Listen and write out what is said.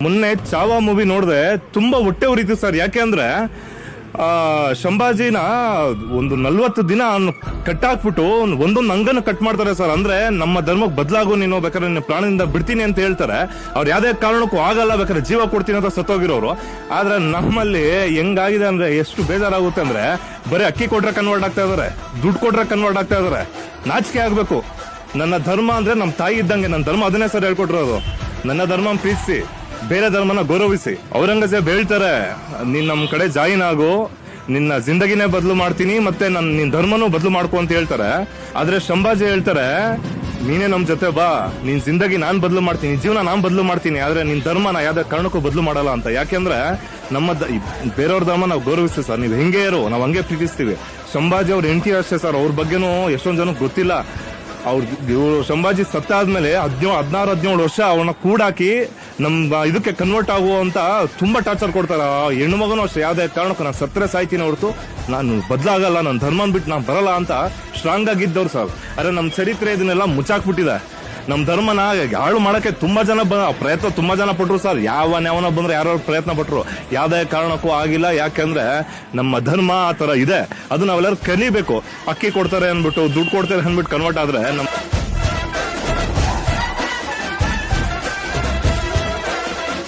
ಮೊನ್ನೆ ಚಾವಾ ಮೂವಿ ನೋಡಿದೆ, ತುಂಬಾ ಹೊಟ್ಟೆ ಉರಿತು ಸರ್. ಯಾಕೆ ಅಂದ್ರೆ ಶಂಭಾಜಿನ ಒಂದು 40 ದಿನ ಕಟ್ಟಾಕ್ಬಿಟ್ಟು ಒಂದೊಂದು ಅಂಗನ ಕಟ್ ಮಾಡ್ತಾರೆ ಸರ್. ಅಂದ್ರೆ ನಮ್ಮ ಧರ್ಮಕ್ಕೆ ಬದಲಾಗೋ, ನೀನು ಬೇಕಾದ್ರೆ ನಿನ್ನ ಪ್ರಾಣದಿಂದ ಬಿಡ್ತೀನಿ ಅಂತ ಹೇಳ್ತಾರೆ. ಅವ್ರು ಯಾವ್ದೇ ಕಾರಣಕ್ಕೂ ಆಗಲ್ಲ, ಬೇಕಾದ್ರೆ ಜೀವ ಕೊಡ್ತೀನಿ ಅಂತ ಸತ್ತೋಗಿರೋರು. ಆದ್ರೆ ನಮ್ಮಲ್ಲಿ ಹೆಂಗಾಗಿದೆ ಅಂದ್ರೆ ಎಷ್ಟು ಬೇಜಾರಾಗುತ್ತೆ ಅಂದ್ರೆ, ಬರೀ ಅಕ್ಕಿ ಕೊಟ್ರೆ ಕನ್ವರ್ಟ್ ಆಗ್ತಾ ಇದಾರೆ, ದುಡ್ಡು ಕೊಟ್ರೆ ಕನ್ವರ್ಟ್ ಆಗ್ತಾ ಇದಾರೆ. ನಾಚಿಕೆ ಆಗ್ಬೇಕು. ನನ್ನ ಧರ್ಮ ಅಂದ್ರೆ ನಮ್ಮ ತಾಯಿ ಇದ್ದಂಗೆ, ನನ್ನ ಧರ್ಮ ಅದನ್ನೇ ಸರ್ ಹೇಳ್ಕೊಟ್ಟಿರೋದು. ನನ್ನ ಧರ್ಮ ಪ್ರೀತಿಸಿ, ಬೇರೆ ಧರ್ಮನ ಗೌರವಿಸಿ. ಔರಂಗಜೇಬ್ ಹೇಳ್ತಾರೆ, ನೀನ್ ನಮ್ ಕಡೆ ಜಾಯಿನ್ ಆಗು, ನಿನ್ನ ಜಿಂದಗಿನೇ ಬದಲು ಮಾಡ್ತೀನಿ, ಮತ್ತೆ ನಿನ್ ಧರ್ಮನೂ ಬದಲು ಮಾಡ್ಕೊ ಅಂತ ಹೇಳ್ತಾರೆ. ಆದ್ರೆ ಶಂಭಾಜಿ ಹೇಳ್ತಾರೆ, ನೀನೇ ನಮ್ ಜೊತೆ ಬಾ, ನಿನ್ ಜಿಂದಗಿ ನಾನ್ ಬದಲು ಮಾಡ್ತೀನಿ, ಜೀವನ ನಾನ್ ಬದಲು ಮಾಡ್ತೀನಿ, ಆದ್ರೆ ನಿನ್ ಧರ್ಮನ ಯಾವ್ದೇ ಕಾರಣಕ್ಕೂ ಬದಲು ಮಾಡಲ್ಲ ಅಂತ. ಯಾಕೆಂದ್ರೆ ಬೇರೆಯವ್ರ ಧರ್ಮ ನಾವು ಗೌರವಿಸ್ತೀವಿ ಸರ್. ನೀವು ಹೆಂಗೆ ಇರೋ, ನಾವ್ ಹಂಗೆ ಪ್ರೀತಿಸ್ತೀವಿ. ಶಂಭಾಜಿ ಅವ್ರ ಹೆಂಡತಿ ಅಷ್ಟೇ ಸರ್, ಅವ್ರ ಬಗ್ಗೆನೂ ಎಷ್ಟೊಂದ್ ಜನಕ್ಕೆ ಗೊತ್ತಿಲ್ಲ. ಶಂಭಾಜಿ ಸತ್ತ ಆದ್ಮೇಲೆ 16-17 ವರ್ಷ ಅವನ್ನ ಕೂಡಾಕಿ ನಮ್ ಇದಕ್ಕೆ ಕನ್ವರ್ಟ್ ಆಗುವಂತ ತುಂಬಾ ಟಾರ್ಚರ್ ಕೊಡ್ತಾರ. ಹೆಣ್ಣು ಮಗನೂ ಅಷ್ಟೇ, ಯಾವ್ದೇ ಕಾರಣಕ್ಕೂ ನಾನು ಸತ್ತರೆ ಸಾಯ್ತೀನಿ ಹೊರತು ನಾನು ಬದಲಾಗಲ್ಲ, ನನ್ನ ಧರ್ಮನ್ ಬಿಟ್ಟು ನಾನು ಬರಲ್ಲ ಅಂತ ಸ್ಟ್ರಾಂಗ್ ಆಗಿದ್ದವ್ರು ಸರ್. ಆದ್ರೆ ನಮ್ ಚರಿತ್ರೆ ಇದನ್ನೆಲ್ಲ ಮುಚ್ಚಾಕ್ಬಿಟ್ಟಿದೆ. ನಮ್ ಧರ್ಮನ ಹಾಳು ಮಾಡಕ್ಕೆ ತುಂಬಾ ಜನ ಪ್ರಯತ್ನ ತುಂಬಾ ಜನ ಪಟ್ರು ಸರ್. ಯಾವನ ಬಂದ್ರೆ ಯಾರು ಪ್ರಯತ್ನ ಪಟ್ರು, ಯಾವ್ದೇ ಕಾರಣಕ್ಕೂ ಆಗಿಲ್ಲ. ಯಾಕಂದ್ರೆ ನಮ್ಮ ಧರ್ಮ ಆ ತರ ಇದೆ, ಅದು ನಾವೆಲ್ಲರೂ ಕಲಿಬೇಕು. ಅಕ್ಕಿ ಕೊಡ್ತಾರೆ ಅನ್ಬಿಟ್ಟು, ದುಡ್ಡು ಕೊಡ್ತಾರೆ ಅನ್ಬಿಟ್ಟು ಕನ್ವರ್ಟ್ ಆದ್ರೆ